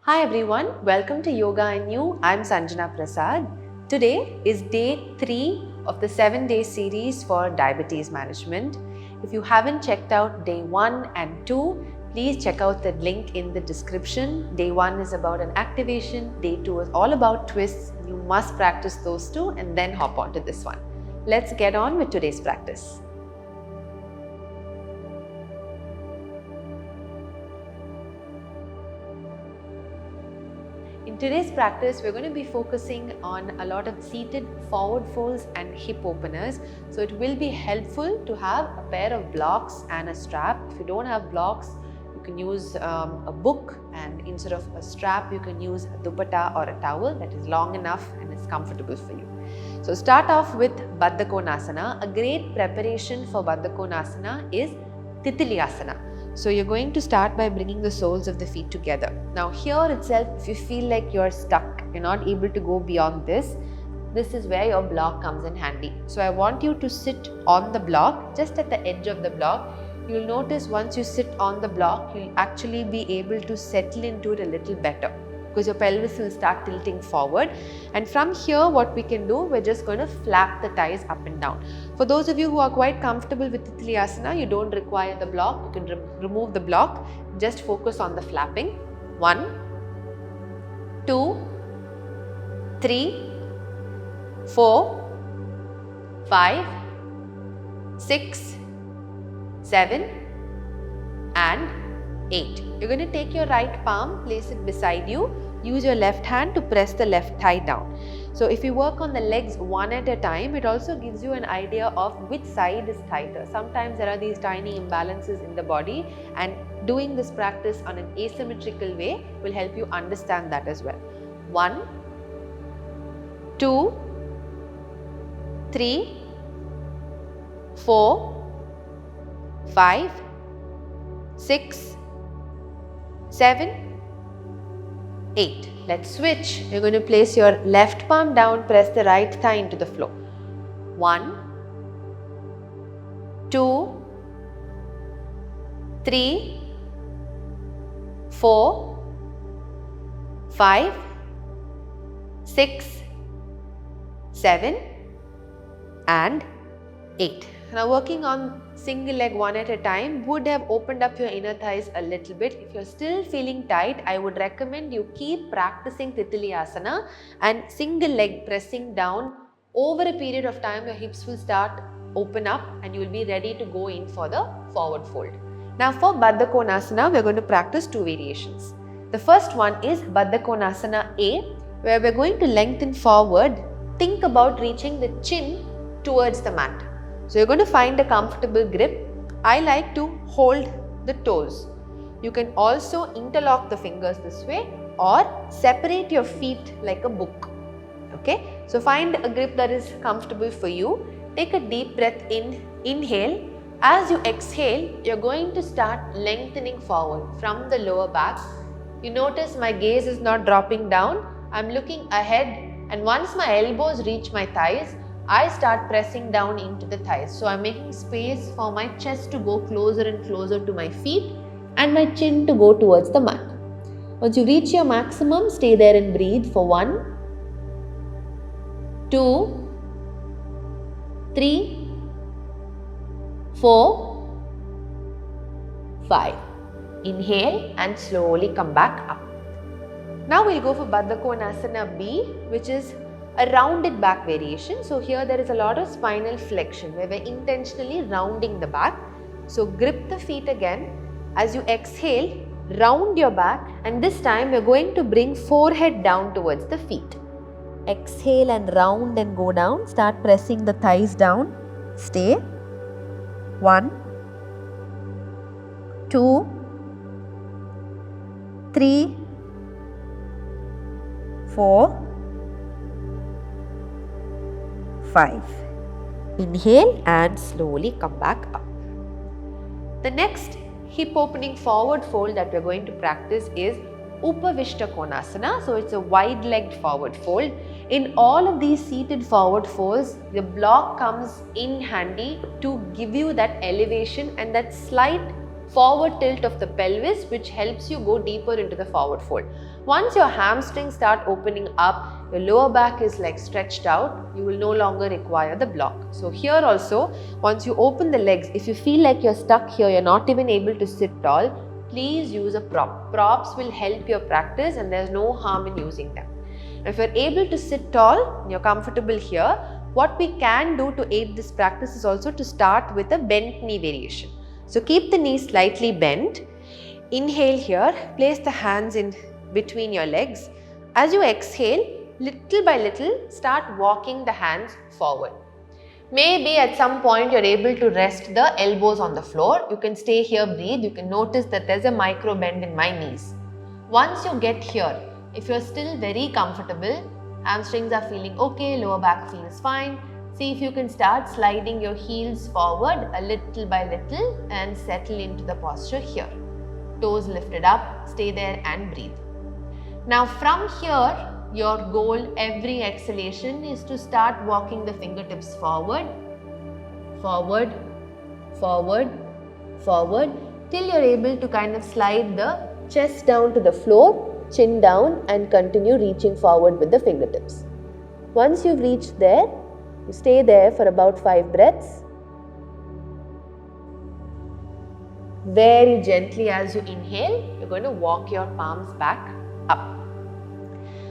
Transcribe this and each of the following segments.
Hi everyone, welcome to Yoga and You. I'm Sanjana Prasad. Today is day 3 of the 7-day series for diabetes management. If you haven't checked out day 1 and 2, please check out the link in the description. Day 1 is about an activation, day 2 is all about twists. You must practice those two and then hop on to this one. Let's get on with today's practice. In today's practice, we're going to be focusing on a lot of seated forward folds and hip openers. So it will be helpful to have a pair of blocks and a strap. If you don't have blocks, you can use a book, and instead of a strap, you can use a dupatta or a towel that is long enough and is comfortable for you. So start off with Baddha Konasana. A great preparation for Baddha Konasana is Titiliasana. So you're going to start by bringing the soles of the feet together. Now here itself, if you feel like you're stuck, you're not able to go beyond this is where your block comes in handy. So I want you to sit on the block, just at the edge of the block. You'll notice once you sit on the block, you'll actually be able to settle into it a little better, because your pelvis will start tilting forward. And from here, what we can do, we're just going to flap the thighs up and down. For those of you who are quite comfortable with Titiliasana, you don't require the block. You can remove the block. Just focus on the flapping. 1, 2, 3, 4, 5, 6, 7, and 8. You're going to take your right palm, place it beside you. Use your left hand to press the left thigh down. So if you work on the legs one at a time, it also gives you an idea of which side is tighter. Sometimes there are these tiny imbalances in the body, and doing this practice on an asymmetrical way will help you understand that as well. 1, 2, 3, 4, 5, 6, 7, 8. Let's switch. You're going to place your left palm down, press the right thigh into the floor. 1, 2, 3, 4, 5, 6, 7, and 8. Now working on single leg one at a time would have opened up your inner thighs a little bit. If you're still feeling tight, I would recommend you keep practicing Titiliasana and single leg pressing down. Over a period of time, your hips will start open up and you will be ready to go in for the forward fold. Now for Baddha Konasana, we're going to practice two variations. The first one is Baddha Konasana A, where we're going to lengthen forward. Think about reaching the chin towards the mat. So you're going to find a comfortable grip. I like to hold the toes. You can also interlock the fingers this way or separate your feet like a book. Okay, so find a grip that is comfortable for you. Take a deep breath in, inhale. As you exhale, you're going to start lengthening forward from the lower back. You notice my gaze is not dropping down. I'm looking ahead, and once my elbows reach my thighs, I start pressing down into the thighs. So I'm making space for my chest to go closer and closer to my feet and my chin to go towards the mat. Once you reach your maximum, stay there and breathe for 1, 2, 3, 4, 5. Inhale and slowly come back up. Now we'll go for Baddha Konasana B, which is a rounded back variation. So here there is a lot of spinal flexion where we're intentionally rounding the back. So grip the feet again. As you exhale, round your back, and this time we're going to bring forehead down towards the feet. Exhale and round and go down. Start pressing the thighs down. Stay. 1, 2, 3, 4, 5. Inhale and slowly come back up. The next hip opening forward fold that we're going to practice is Upavistha Konasana. So it's a wide legged forward fold. In all of these seated forward folds, the block comes in handy to give you that elevation and that slight forward tilt of the pelvis, which helps you go deeper into the forward fold. Once your hamstrings start opening up, your lower back is like stretched out, you will no longer require the block. So here also, once you open the legs, if you feel like you're stuck here, you're not even able to sit tall, please use a prop. Props will help your practice and there's no harm in using them. If you're able to sit tall, you're comfortable here, what we can do to aid this practice is also to start with a bent knee variation. So keep the knee slightly bent. Inhale here, place the hands in between your legs. As you exhale, little by little, start walking the hands forward. Maybe at some point you're able to rest the elbows on the floor. You can stay here, breathe. You can notice that there's a micro bend in my knees. Once you get here, if you're still very comfortable, hamstrings are feeling okay, lower back feels fine, see if you can start sliding your heels forward a little by little and settle into the posture here. Toes lifted up, stay there and breathe. Now from here, your goal every exhalation is to start walking the fingertips forward, forward, forward, forward till you're able to kind of slide the chest down to the floor, chin down and continue reaching forward with the fingertips. Once you've reached there, you stay there for about 5 breaths. Very gently as you inhale, you're going to walk your palms back up.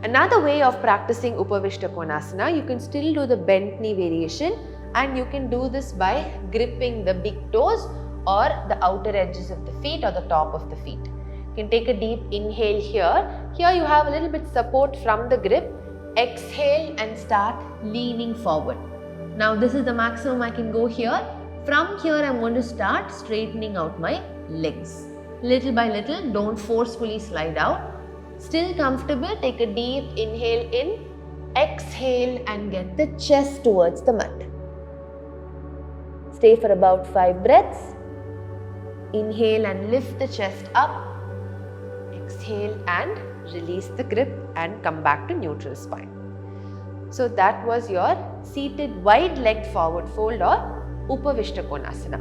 Another way of practicing Upavistha Konasana, you can still do the bent knee variation and you can do this by gripping the big toes or the outer edges of the feet or the top of the feet. You can take a deep inhale here. Here you have a little bit support from the grip. Exhale and start leaning forward. Now this is the maximum I can go here. From here I'm going to start straightening out my legs. Little by little, don't forcefully slide out. Still comfortable, take a deep inhale in, exhale and get the chest towards the mat. Stay for about 5 breaths. Inhale and lift the chest up. Exhale and release the grip and come back to neutral spine. So that was your seated wide-legged forward fold or Upavistha Konasana.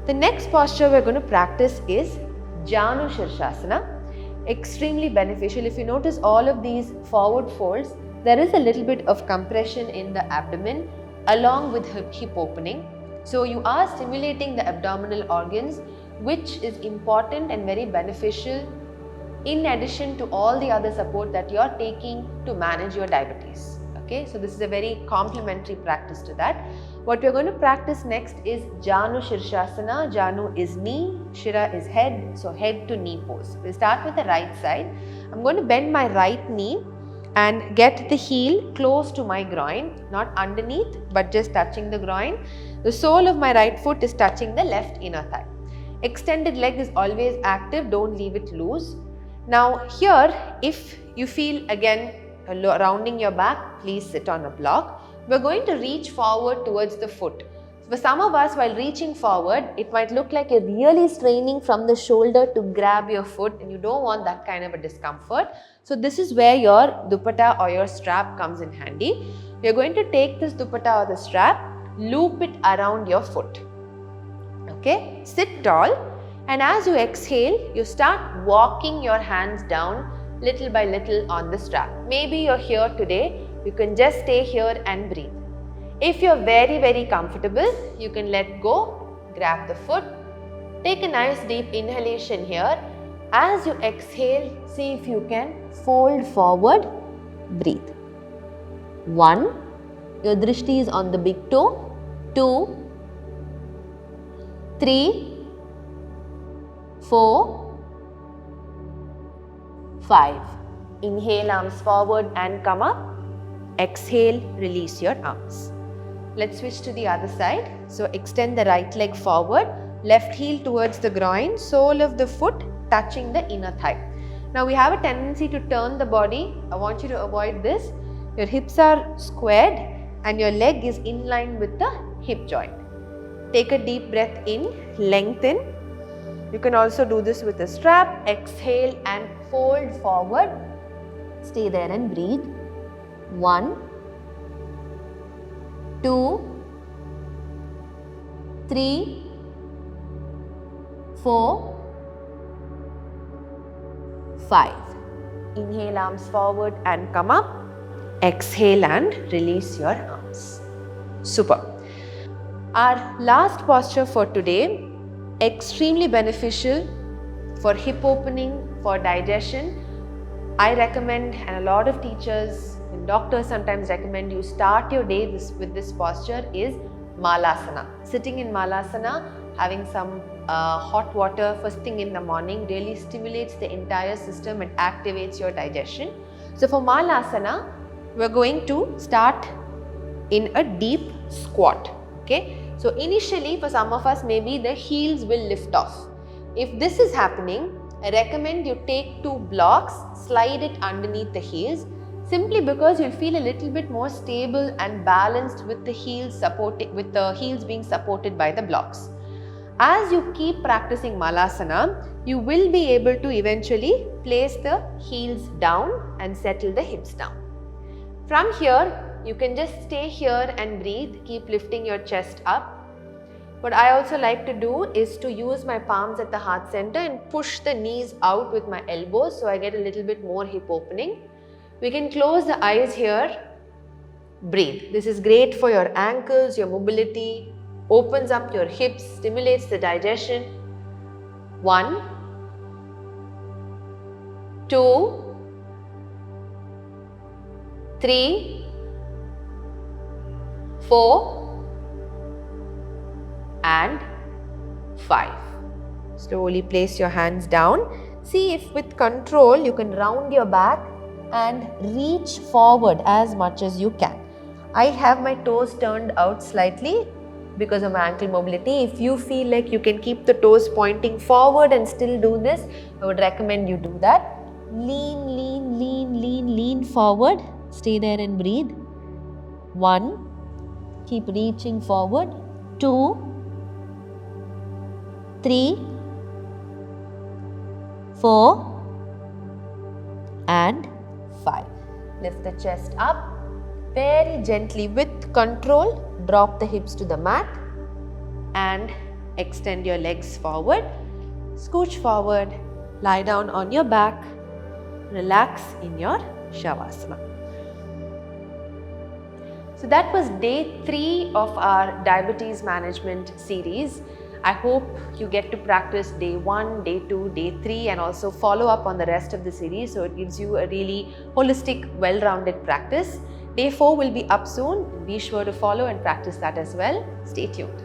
The next posture we're going to practice is Janu Sirsasana. Extremely beneficial. If you notice all of these forward folds, there is a little bit of compression in the abdomen along with hip opening. So you are stimulating the abdominal organs, which is important and very beneficial in addition to all the other support that you are taking to manage your diabetes. Okay, so this is a very complementary practice to that. What we are going to practice next is Janu Sirsasana. Janu is knee, Shira is head, so head to knee pose. We'll start with the right side. I'm going to bend my right knee and get the heel close to my groin, not underneath but just touching the groin. The sole of my right foot is touching the left inner thigh. Extended leg is always active, don't leave it loose. Now here, if you feel again rounding your back, please sit on a block. We're going to reach forward towards the foot. For some of us, while reaching forward, it might look like you're really straining from the shoulder to grab your foot and you don't want that kind of a discomfort. So this is where your dupatta or your strap comes in handy. You're going to take this dupatta or the strap, loop it around your foot. Okay, sit tall and as you exhale, you start walking your hands down little by little on the strap. Maybe you're here today, you can just stay here and breathe. If you're very comfortable, you can let go, grab the foot, take a nice deep inhalation here. As you exhale, see if you can fold forward, breathe. 1, your drishti is on the big toe, 2, 3, 4, 5. Inhale, arms forward and come up. Exhale, release your arms. Let's switch to the other side. So extend the right leg forward, left heel towards the groin, sole of the foot touching the inner thigh. Now we have a tendency to turn the body. I want you to avoid this. Your hips are squared and your leg is in line with the hip joint. Take a deep breath in, lengthen. You can also do this with a strap. Exhale and fold forward. Stay there and breathe. 1, 2, 3, 4, 5. Inhale, arms forward and come up. Exhale and release your arms. Super. Our last posture for today, extremely beneficial for hip opening, for digestion. I recommend, and a lot of teachers and doctors sometimes recommend, you start your day with this posture is Malasana. Sitting in Malasana, having some hot water first thing in the morning really stimulates the entire system and activates your digestion. So for Malasana, we're going to start in a deep squat. Okay. So initially for some of us, maybe the heels will lift off. If this is happening, I recommend you take 2 blocks, slide it underneath the heels, simply because you'll feel a little bit more stable and balanced with the heels being supported by the blocks. As you keep practicing Malasana, you will be able to eventually place the heels down and settle the hips down. From here, you can just stay here and breathe, keep lifting your chest up. What I also like to do is to use my palms at the heart center and push the knees out with my elbows, so I get a little bit more hip opening. We can close the eyes here, breathe. This is great for your ankles, your mobility, opens up your hips, stimulates the digestion. 1, 2, 3, 4, and 5. Slowly place your hands down. See if with control you can round your back and reach forward as much as you can. I have my toes turned out slightly because of my ankle mobility. If you feel like you can keep the toes pointing forward and still do this, I would recommend you do that. Lean, lean, lean, lean, lean forward. Stay there and breathe. 1. Keep reaching forward. 2, 3, 4, and 5. Lift the chest up. Very gently with control, drop the hips to the mat and extend your legs forward. Scooch forward, lie down on your back, relax in your Shavasana. So that was day 3 of our diabetes management series. I hope you get to practice day 1, day 2, day 3 and also follow up on the rest of the series, so it gives you a really holistic, well-rounded practice. Day 4 will be up soon. Be sure to follow and practice that as well. Stay tuned.